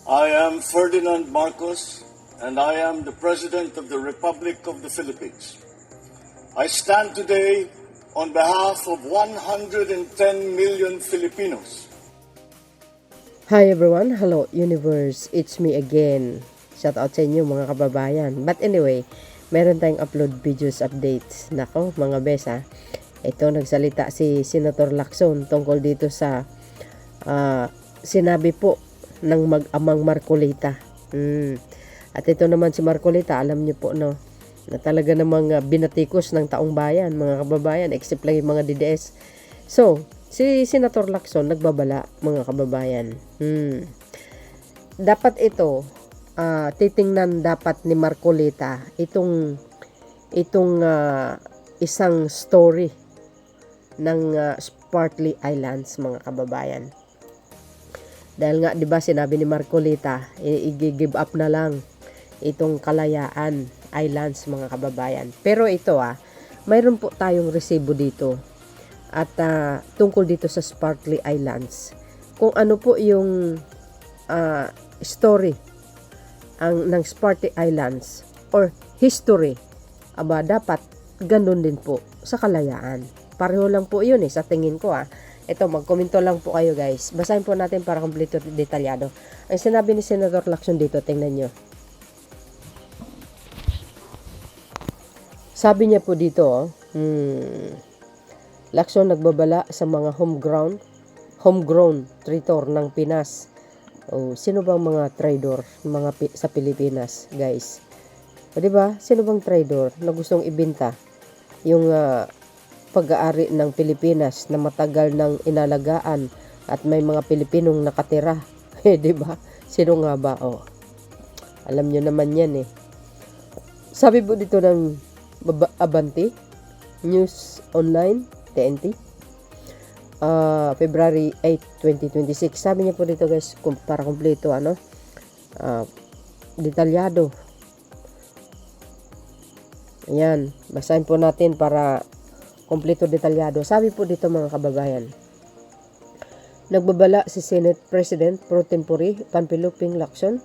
I am Ferdinand Marcos, and I am the President of the Republic of the Philippines. I stand today on behalf of 110 million Filipinos. Hi everyone, hello universe, it's me again. Shout out sa inyo mga kababayan. But anyway, meron tayong upload videos updates. Nako mga besa, ito nagsalita si Senator Lacson tungkol dito sa sinabi po ng mag-amang Marcolita. At ito naman si Marcolita, alam niyo po no, na talaga namang binatikos ng taong bayan, mga kababayan, except lang yung mga DDS. So, si Senator Lacson nagbabala, mga kababayan. Dapat ito, titingnan dapat ni Marcolita itong isang story ng Spratly Islands, mga kababayan. Dahil nga 'di ba sinabi ni Marcolita, i-give up na lang itong Kalayaan Islands, mga kababayan. Pero ito mayroon po tayong resibo dito. At tungkol dito sa Spratly Islands, kung ano po yung story ng Spratly Islands or history, dapat ganun din po sa Kalayaan. Pareho lang po yun sa tingin ko Ito, magkomento lang po kayo guys. Basahin po natin para kompleto detalyado. Ang sinabi ni Senator Lacson dito, tingnan nyo. Sabi niya po dito, Lacson nagbabala sa mga homegrown traitor ng Pinas. Sino bang mga traitor sa Pilipinas, guys? Di ba? Sino bang traitor na gustong ibenta yung pag-aari ng Pilipinas na matagal nang inalagaan at may mga Pilipinong nakatira? Di ba? Sino nga ba? Alam nyo naman yan Sabi po dito ng Abante News Online TNT, February 8, 2026. Sabi niya po dito guys, para kompleto detalyado. Ayan, basahin po natin para kompleto detalyado. Sabi po dito mga kababayan, nagbabala si Senate President Pro Tempore Panfilo Ping Lacson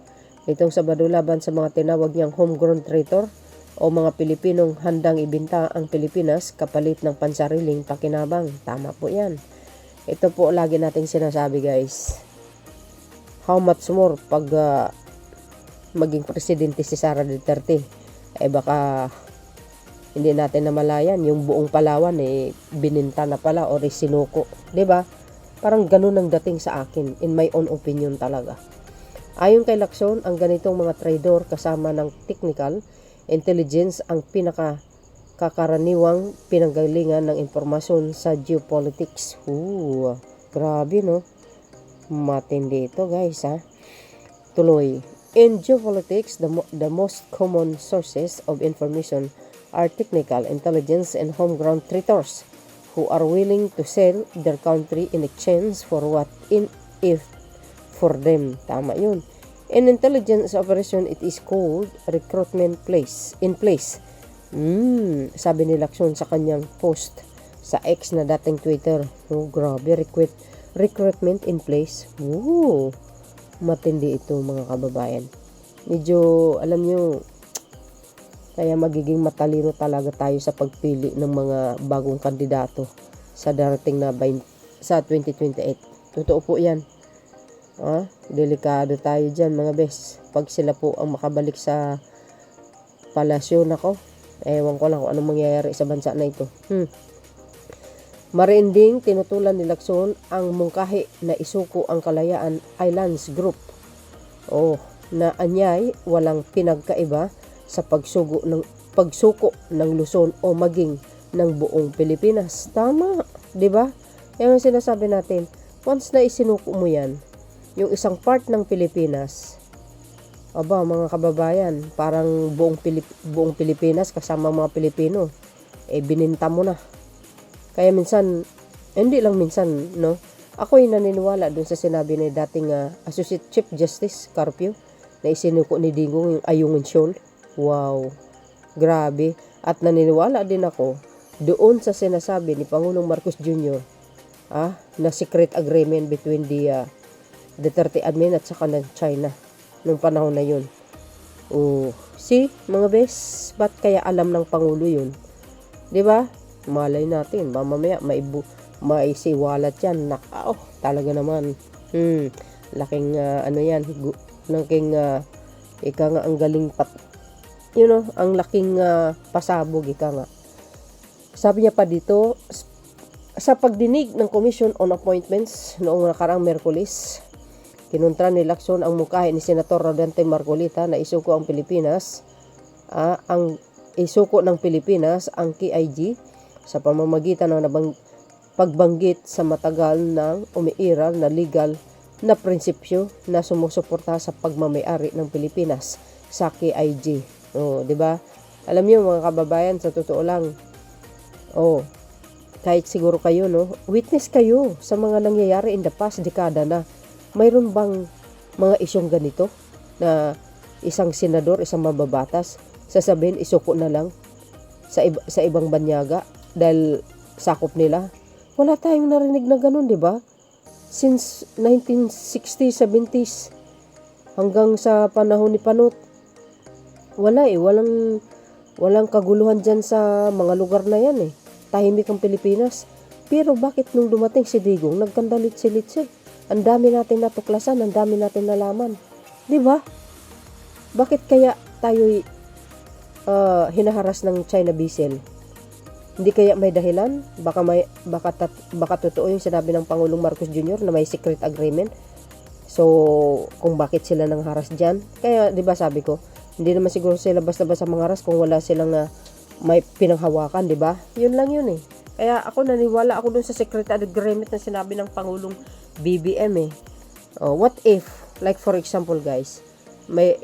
itong Sabado laban sa mga tinawag niyang homegrown traitor o mga Pilipinong handang ibinta ang Pilipinas kapalit ng pansariling pakinabang. Tama po yan. Ito po lagi nating sinasabi guys. How much more pag maging presidente si Sara Duterte, baka hindi natin namalayan yung buong Palawan bininta na pala o sinuko, 'di ba? Parang ganun ang dating sa akin, in my own opinion talaga. Ayon kay Lacson, ang ganitong mga traidor kasama ng technical intelligence ang pinakakaraniwang pinanggalingan ng impormasyon sa geopolitics. Grabe no? Matindi ito guys Tuloy. In geopolitics, the most common sources of information are technical intelligence and homegrown traitors who are willing to sell their country in exchange for what if for them. Tama yun. In intelligence operation, it is called recruitment in place. Sabi ni Lacson sa kanyang post sa X na dating Twitter. Grabe, recruitment in place. Matindi ito mga kababayan. Medyo, alam nyo, kaya magiging matalino talaga tayo sa pagpili ng mga bagong kandidato sa darating na sa 2028. Totoo po yan. Delikado tayo dyan mga bes. Pag sila po ang makabalik sa palasyo, nako, ewan ko lang kung anong mangyayari sa bansa na ito. Marinding tinutulan ni Lacson ang mungkahi na isuko ang Kalayaan Islands Group na anyay walang pinagkaiba sa pagsuko ng Luzon o maging ng buong Pilipinas. Tama, 'di ba? Yung sinasabi natin, once na isinuko mo yan, yung isang part ng Pilipinas, mga kababayan, parang buong Pilipinas kasama mga Pilipino, bininta mo na. Kaya minsan, hindi lang minsan, no? Ako'y naniniwala dun sa sinabi ni dating Associate Chief Justice Carpio na isinuko ni Digong yung Ayungin Shoal. Wow, grabe. At naniniwala din ako doon sa sinasabi ni Pangulong Marcos Jr. Na secret agreement between the Duterte admin at saka ng China. nung panahon na yun. Oh, see, mga bes, ba't kaya alam ng Pangulo yun? 'Di ba? Malay natin, mamaya may siwalat yan. Nakaw, talaga naman. Laking ano yan, laking ika nga ang galing ang laking pasabog, ika nga. Sabi niya pa dito, sa pagdinig ng Commission on Appointments noong nakaraang Miyerkules, kinontra ni Lacson ang mungkahi ni Senator Rodante Marcolita na isuko ang Pilipinas, ang KIG sa pamamagitan ng pagbanggit sa matagal ng umiiral na legal na prinsipyo na sumusuporta sa pagmamay-ari ng Pilipinas sa KIG. Oh, 'di ba? Alam niyo mga kababayan, sa totoo lang, kahit siguro kayo, witness kayo sa mga nangyayari in the past dekada na. Mayroon bang mga isyong ganito na isang senador, isang mababatas, sasabihin isuko na lang sa ibang banyaga dahil sakop nila? Wala tayong narinig na ganun, di ba? Since 1960s, 70s, hanggang sa panahon ni Panot, wala walang kaguluhan dyan sa mga lugar na yan eh. Tahimik ang Pilipinas. Pero bakit nung dumating si Digong, nagkandalit-silit. Ang dami natin natuklasan, ang dami natin nalaman. Di ba? Bakit kaya tayo'y hinaharas ng China Bissell? Hindi kaya may dahilan? Baka totoo yung sinabi ng Pangulong Marcos Jr. na may secret agreement. So, kung bakit sila nang haras dyan? Kaya, di ba sabi ko, hindi naman siguro sila basta-basta mangharas kung wala silang may pinanghawakan, di ba? Yun lang yun eh. Kaya ako naniwala ako dun sa secret agreement na sinabi ng Pangulong BBM eh. What if, like for example guys, may,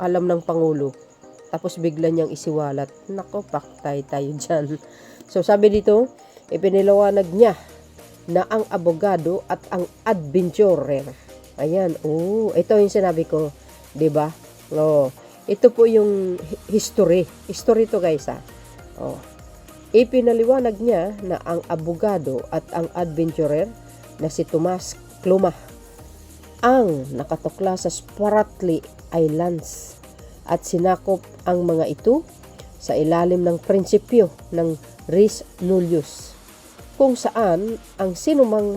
alam ng Pangulo, tapos bigla niyang isiwalat. Nako, paktay tayo dyan. So sabi dito, ipiniliwanag niya na ang abogado at ang adventurer. Ayan, ito yung sinabi ko, 'di ba? Ito po yung history. History to guys Ipinaliwanag niya na ang abogado at ang adventurer na si Tomas Kluma ang nakatukla sa Spratly Islands at sinakop ang mga ito sa ilalim ng prinsipyo ng res nullius, kung saan ang sinumang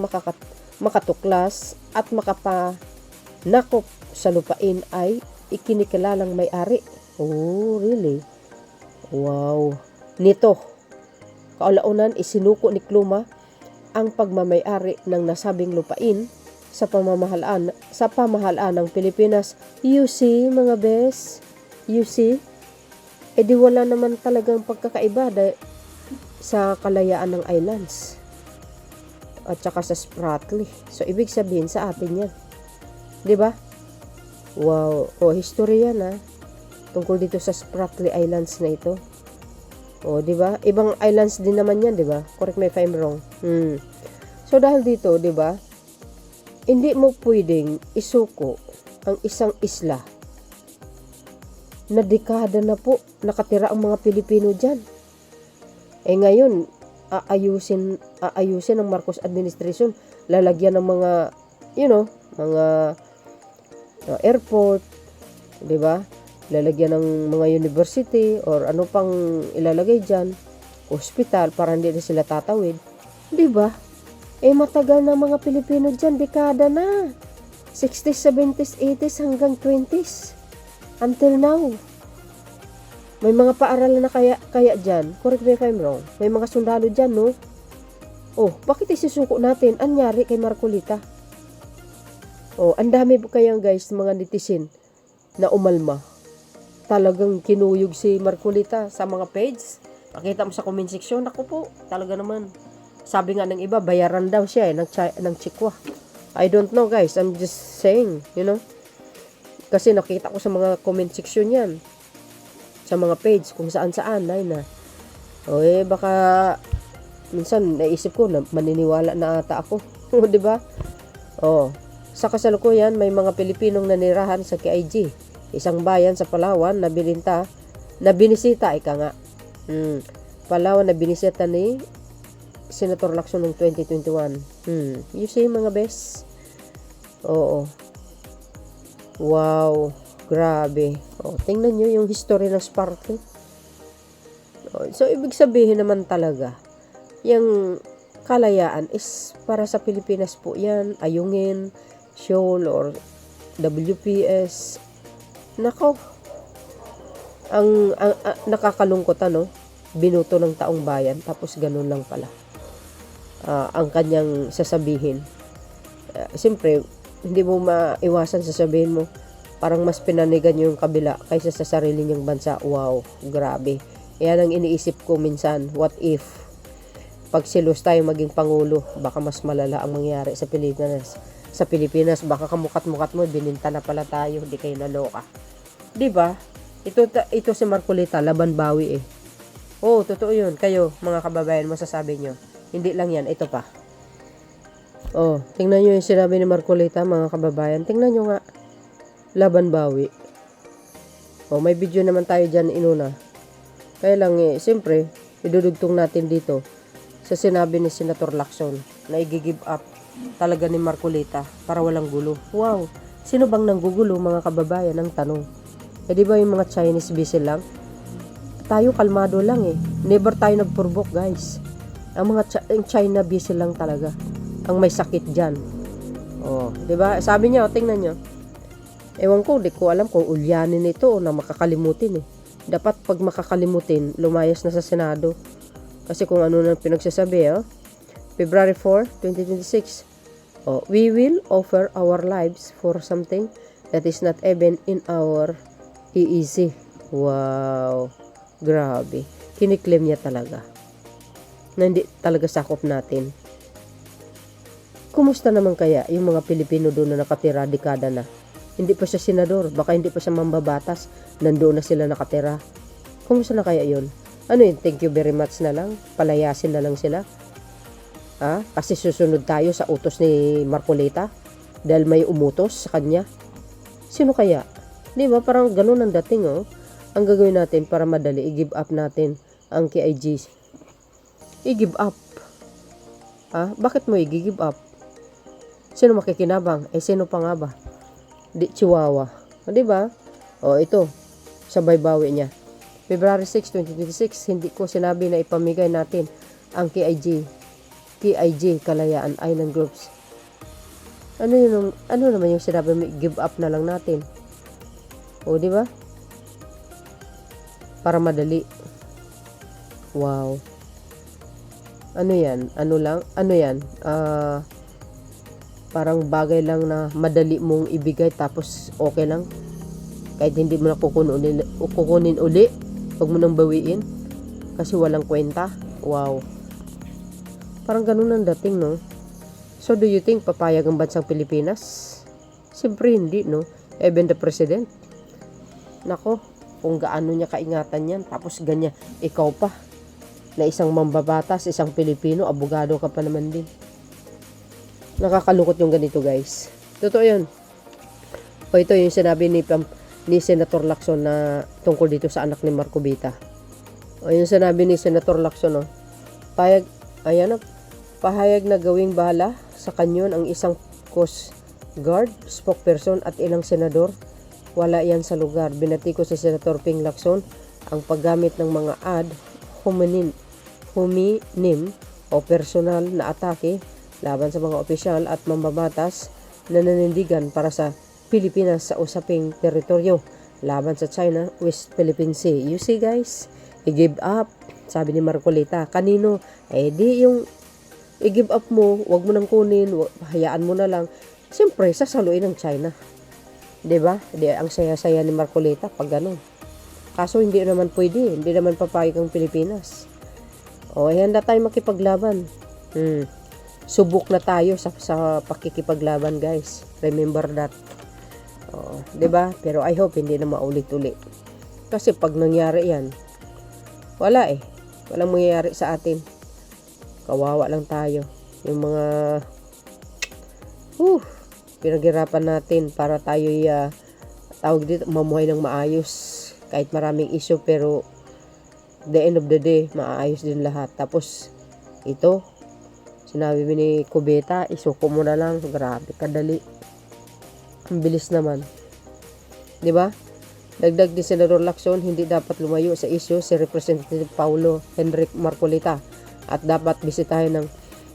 makatuklas at makapanakop sa lupain ay ikinikilalang may-ari. Oh, really? Wow. Nito, kaulaunan isinuko ni Kluma ang pagmamay-ari ng nasabing lupain sa pamahalaan ng Pilipinas. You see, mga bes? You see? Di wala naman talagang pagkakaiba sa kalayaan ng islands at saka sa Spratly. So, ibig sabihin sa atin yan. 'Di ba? Wow. History yan tungkol dito sa Spratly Islands na ito. 'Di ba? Ibang islands din naman yan, 'di ba? Correct me if I'm wrong. So dahil dito, 'di ba? Hindi mo pwedeng isuko ang isang isla na dekada na po nakatira ang mga Pilipino diyan. Ngayon, aayusin ng Marcos administration, lalagyan ng mga mga airport, 'di ba? Lalagyan ng mga university or ano pang ilalagay diyan, hospital para hindi na sila tatawid, 'di ba? Matagal na mga Pilipino diyan, dekada na. 60s, 70s, 80s hanggang 20s. Until now. May mga paaralan na kaya diyan. Correct me if I'm wrong. May mga sundalo diyan, no? Bakit isusuko natin? Anyari kay Marcolita? Ang dami po kayang guys, mga netizen na umalma. Talagang kinuyog si Marcolita sa mga page. Nakita mo sa comment section, ako po, talaga naman. Sabi nga ng iba, bayaran daw siya ng chikwa. I don't know guys, I'm just saying, Kasi nakita ko sa mga comment section yan. Sa mga page, kung saan-saan, baka minsan naisip ko na maniniwala na ata ako. Di ba? Sa kasalukuyan, may mga Pilipinong nanirahan sa KIG, isang bayan sa Palawan na binisita, ika nga. Palawan na binisita ni Senator Lacson noong 2021. You see, mga bes? Wow, grabe. Oh, tingnan nyo yung history ng Sparkle. Oh, so, ibig sabihin naman talaga, yung kalayaan is para sa Pilipinas po yan. Ayungin, Shoal, or WPS. Nako, ang nakakalungkot ano, binuto ng taong bayan, tapos ganun lang pala. Ang kanyang sasabihin. Siyempre, hindi mo maiwasan sasabihin mo, parang mas pinanigan yung kabila kaysa sa sarili niyang bansa. Wow, grabe. Yan ang iniisip ko minsan, what if pag si Luz tayo maging pangulo, baka mas malala ang mangyari sa Pilipinas. Sa Pilipinas, baka kamukat-mukat mo, bininta na pala tayo, di kayo naloka. Diba? Ito si Marcolita, laban bawi eh. Oh, totoo yun. Kayo, mga kababayan, masasabi nyo. Hindi lang yan, ito pa. Oh, tingnan nyo yung sinabi ni Marcolita, mga kababayan. Tingnan nyo nga. Laban bawi. Oh, may video naman tayo dyan inuna. Kaya lang siyempre, idudugtong natin dito sa sinabi ni Senator Lacson na i-give up talaga ni Marcolita para walang gulo. Wow, sino bang nanggugulo, mga kababayan? Ang tanong. Di ba yung mga Chinese busy lang? Tayo kalmado lang eh. Never tayo nagpurbok, guys. Ang mga China busy lang talaga. Ang may sakit dyan. Oh, di ba? Sabi niya, tingnan niyo. Ewan ko, di ko alam kung ulyanin ito o na makakalimutin eh. Dapat pag makakalimutin, lumayas na sa Senado. Kasi kung ano na pinagsasabi, February 4, 2026. Oh, we will offer our lives for something that is not even in our EEC. Wow. Grabe. Kiniklaim niya talaga. Na hindi talaga sakop natin. Kumusta naman kaya yung mga Pilipino doon na nakatira dekada na? Hindi pa siya senador, baka hindi pa siya mambabatas, nandoon na sila nakatira. Kumusta na kaya yun? Ano yun, thank you very much na lang? Palayasin na lang sila? Kasi susunod tayo sa utos ni Marcolita dahil may umutos sa kanya. Sino kaya? Di ba parang ganun ang dating Ang gagawin natin para madali, i-give up natin ang KIG. I-give up. Bakit mo i-give up? Sino makikinabang? Sino pa nga ba? Di Chihuahua. Di ba? Ito. Sabay bawi niya. February 6, 2026, hindi ko sinabi na ipamigay natin ang KIG, Kalayaan Island Groups. Ano naman yung sinabi mo, give up na lang natin. Di ba? Para madali. Wow. Ano yan? Ano yan? Parang bagay lang na madali mong ibigay tapos okay lang. Kahit hindi mo na kukunin uli. Huwag mo nang bawiin. Kasi walang kwenta. Wow. Parang ganun ang dating, no? So, do you think papayag ang bansang Pilipinas? Siyempre hindi, no? Even the president. Nako, kung gaano niya kaingatan yan. Tapos ganyan, ikaw pa. Na isang mambabatas, isang Pilipino, abogado ka pa naman din. Nakakalungkot yung ganito, guys. Totoo yun. Ito yung sinabi ni Senator Lacson na tungkol dito sa anak ni Marcolita. Yung sinabi ni Senator Lacson, pahayag na gawing bahala sa kanyon ang isang Coast Guard spokesperson at ilang senador. Wala yan sa lugar. Binati ko si Senator Ping Lacson ang paggamit ng mga ad hominem o personal na atake laban sa mga opisyal at mambabatas na nanindigan para sa Pilipinas sa usaping teritoryo laban sa China West Philippine Sea. You see, guys, i-give up, sabi ni Marcolita. Kanino? Di yung i-give up mo, wag mo nang kunin, hayaan mo na lang. Siyempre, sasaluin ng China. Diba? Ang saya-saya ni Marcolita pag ganun. Kaso hindi naman pwede, hindi naman papayag ang Pilipinas. Handa tayo makipaglaban. Subok na tayo sa pakikipaglaban, guys. Remember that. Diba? Pero I hope hindi na maulit-ulit. Kasi pag nangyari yan, walang mangyayari sa atin. Kawawa lang tayo. Yung mga pinaghirapan natin para tayo tawag dito, mamuhay ng maayos. Kahit maraming issue, pero the end of the day, maayos din lahat. Tapos, ito, sinabi ni Cubeta, isuko mo na lang. Grabe, kadali. Ang bilis naman. Di ba? Dagdag ni Senador Lacson, hindi dapat lumayo sa isyu si Representative Paulo Henrique Marcolita at dapat bisitahin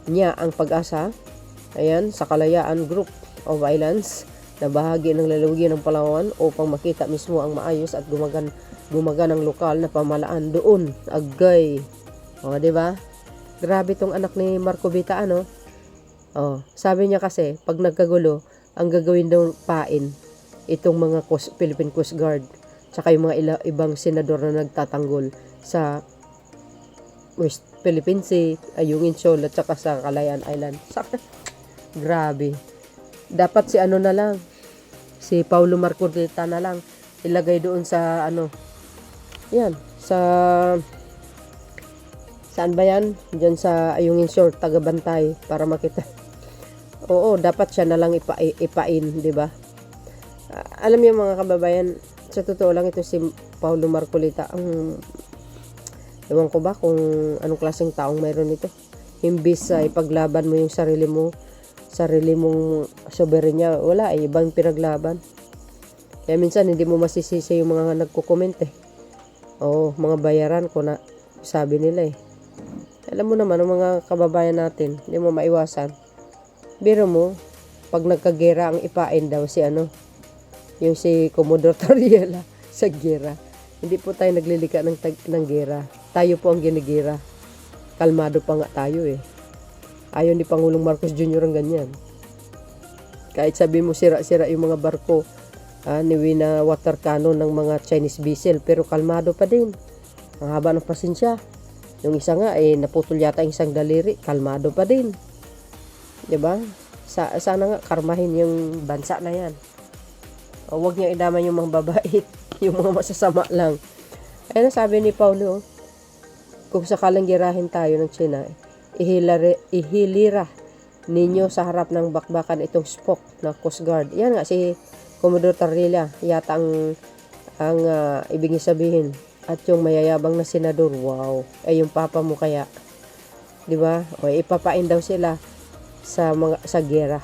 niya ang Pag-asa, ayan, sa Kalayaan Group of Islands na bahagi ng lalawigan ng Palawan upang makita mismo ang maayos at gumaganang lokal na pamalaan doon. Agay. O, di ba? Grabe tong anak ni Marcolita, ano? O, sabi niya kasi, pag nagkagulo, ang gagawin daw pain itong mga Philippine Coast Guard tsaka yung mga ibang senador na nagtatanggol sa West Philippine Sea, Ayungin Shoal at saka sa Kalayaan Island. Grabe. Dapat si ano na lang, si Paulo Marcolita na lang ilagay doon sa ano, yan, saan ba yan? Diyan sa Ayungin Shoal, taga-bantay para makita. Oo, dapat siya na lang ipain, di ba? Alam niyo mga kababayan, sa totoo lang ito si Paulo Marcolita, ewan ko ba kung anong klaseng taong mayroon ito. Imbis sa ipaglaban mo yung sarili mong soberenya, wala ibang pinaglaban. Kaya minsan hindi mo masisisi yung mga nagko-comment Oo, mga bayaran ko na sabi nila Alam mo naman, ang mga kababayan natin, hindi mo maiwasan. Biro mo, pag nagkagera ang ipain daw yung si Commodore Toriela sa gera. Hindi po tayo naglilika ng gera. Tayo po ang ginigera. Kalmado pa nga tayo Ayaw ni Pangulong Marcos Jr. ang ganyan. Kahit sabi mo sira-sira yung mga barko ni Wina water cannon ng mga Chinese vessel, pero kalmado pa din. Ang haba ng pasensya. Yung isa nga naputol yata yung isang daliri, kalmado pa din. 'Di ba? Sana nga karmahin yung bansa na yan. Huwag niya idamay yung mga babait, yung mga masasama lang. Ayun sabi ni Paulo, kung sakalang girahin tayo ng China, ihilira ninyo sa harap ng bakbakan itong Spock na Coast Guard. Yan nga si Commodore Toriela yata ang ibig sabihin. At yung mayayabang na senador, wow, ay yung papa mo kaya. 'Di ba? O ipapain daw sila sa gera.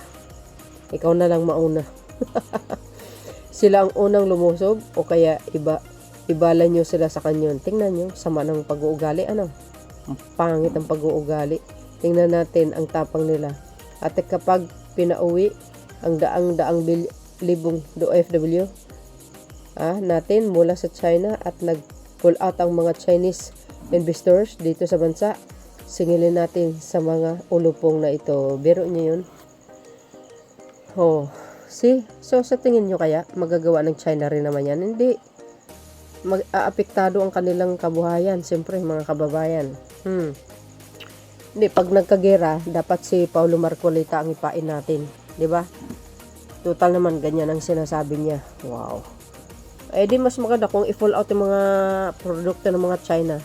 Ikaw na lang mauna. Sila ang unang lumusob o kaya ibala nyo sila sa kanyon. Tingnan nyo, sama ng pag-uugali. Pangit ang pag-uugali. Tingnan natin ang tapang nila. At kapag pinauwi ang daang libong OFW natin mula sa China at nag-pull out ang mga Chinese investors dito sa bansa, singilin natin sa mga ulupong na ito. Biro nyo yun. So sa tingin nyo kaya magagawa ng China rin naman yan? Hindi. Mag-aapektado ang kanilang kabuhayan, siyempre mga kababayan. Hindi, pag nagkagera, dapat si Paulo Marcolita ang ipain natin, 'di ba? Total naman ganyan ang sinasabi niya. Wow. Di mas maganda kung i-full out yung mga produkto ng mga China.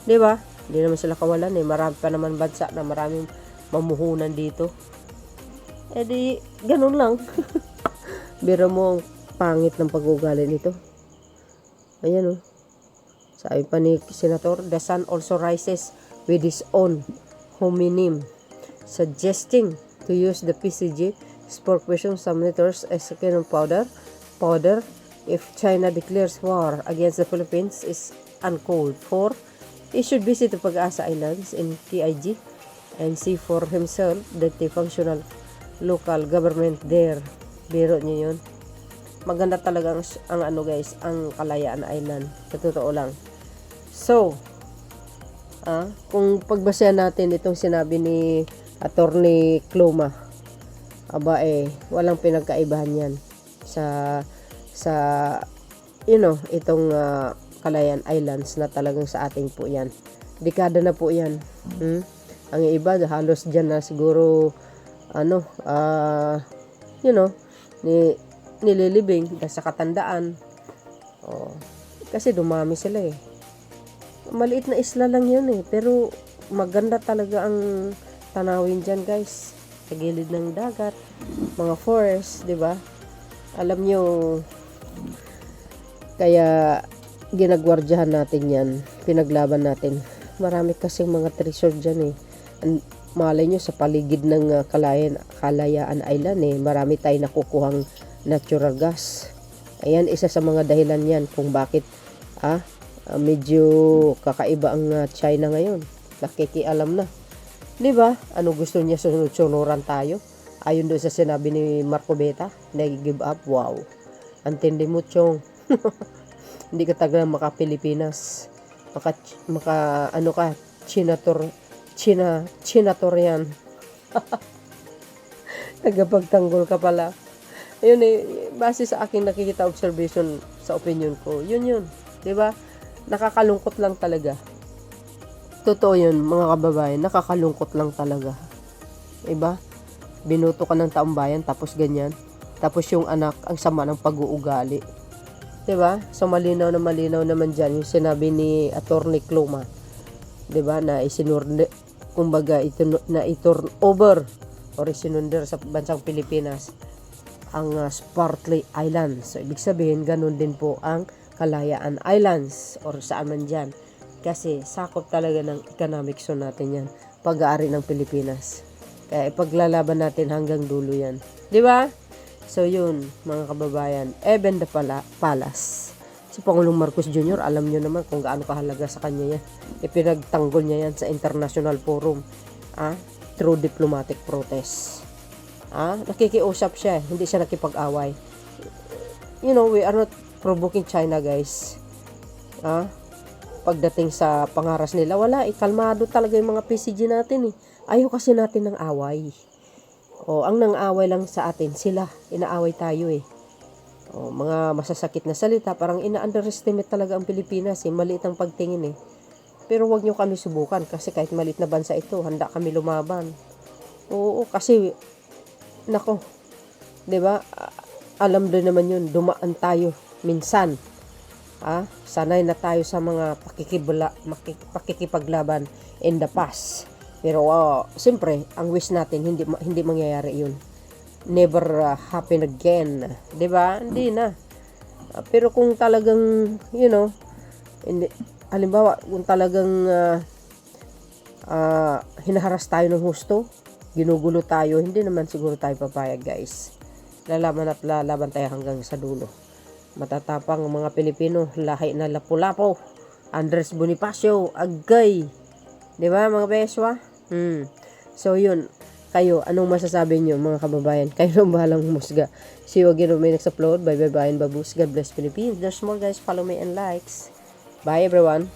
'Di ba? Hindi naman sila kawalan Marami pa naman bansa na maraming mamuhunan dito. Di ganun lang. Biro mo ang pangit ng pag-uugali nito. Ayan Sabi pa ni Senator, the sun also rises with his own homonym, suggesting to use the PCG sport question some senators as a cannon powder if China declares war against the Philippines is uncalled for. He should visit the Pag-asa Islands in PIG and see for himself that the functional local government there. Biro niyo yun. Maganda talaga ang guys, ang Kalayaan Island. Sa totoo lang. So, kung pagbasehan natin itong sinabi ni Attorney Cloma, walang pinagkaibahan yan sa itong Kalayaan Islands na talagang sa ating po yan. Dekada na po yan. Ang iba halos dyan na siguro nililibing dahil sa katandaan. Kasi dumami sila maliit na isla lang yun pero maganda talaga ang tanawin dyan guys, sa gilid ng dagat, mga forest, 'di ba? Alam nyo, kaya ginagwardyahan natin yan, pinaglaban natin. Marami kasing mga treasure dyan malay nyo sa paligid ng Kalayaan Island marami tayong nakukuhang natural gas. Ayan, isa sa mga dahilan yan kung bakit medyo kakaiba ang China ngayon. Nakikialam na. 'Di ba? Ano gusto niya, sunod-sunuran tayo? Ayon doon sa sinabi ni Marco Beta, nag-give up. Wow. Antindi mo, Chong. Hindi ka taga maka-Pilipinas. Ano ka, Chinator yan. Tagapagtanggol ka pala. Ayun base sa aking nakikita observation sa opinion ko, yun. 'Di ba? Nakakalungkot lang talaga. Totoo yun, mga kababayan, nakakalungkot lang talaga. 'Di ba? Binuto ka ng taong bayan tapos ganyan. Tapos yung anak, ang sama ng pag-uugali. 'Di ba? So malinaw naman diyan yung sinabi ni Attorney Cloma. 'Di ba? Na kumbaga i-turn over or isinunder sa bansang Pilipinas ang Spratly Islands. So ibig sabihin ganun din po ang Kalayaan Islands or saan man dyan. Kasi sakop talaga ng economic zone natin yan. Pag-aari ng Pilipinas. Kaya ipaglalaban natin hanggang dulo yan. Di ba? So yun, mga kababayan. Even the Palace. Si Pangulong Marcos Jr., alam nyo naman kung gaano kahalaga sa kanya yan. Ipinagtanggol niya yan sa international forum. Through diplomatic protest. Nakikiusap siya. Hindi siya nakipag-away. You know, we are not provoking China, guys. Pagdating sa pangaras nila, wala, kalmado talaga yung mga PCG natin Ayaw kasi natin ng away. Ang nang-away lang sa atin, sila, inaaway tayo mga masasakit na salita, parang ina-underestimate talaga ang Pilipinas maliit ang pagtingin Pero wag nyo kami subukan kasi kahit maliit na bansa ito, handa kami lumaban. Oo, kasi nako, 'di ba? Alam din naman 'yun, dumaan tayo minsan. Sanay na tayo sa mga pakikipaglaban in the past. Pero siyempre, ang wish natin hindi mangyayari 'yun. Never happen again, 'di ba? Hindi na. Pero kung talagang, halimbawa, kung talagang hinaharas tayo ng husto, ginugulo tayo, hindi naman siguro tayo papayag, guys. Lalaban tayo hanggang sa dulo. Matatapang ang mga Pilipino, lahi na Lapu-Lapu, Andres Bonifacio, Agay. 'Di ba, mga beswa? So yun, kayo, anong masasabi nyo, mga kababayan? Kayo nang bahalang humusga. See you again when my next upload. Bye bye bye and babus. God bless Philippines. There's more, guys. Follow me and likes. Bye everyone.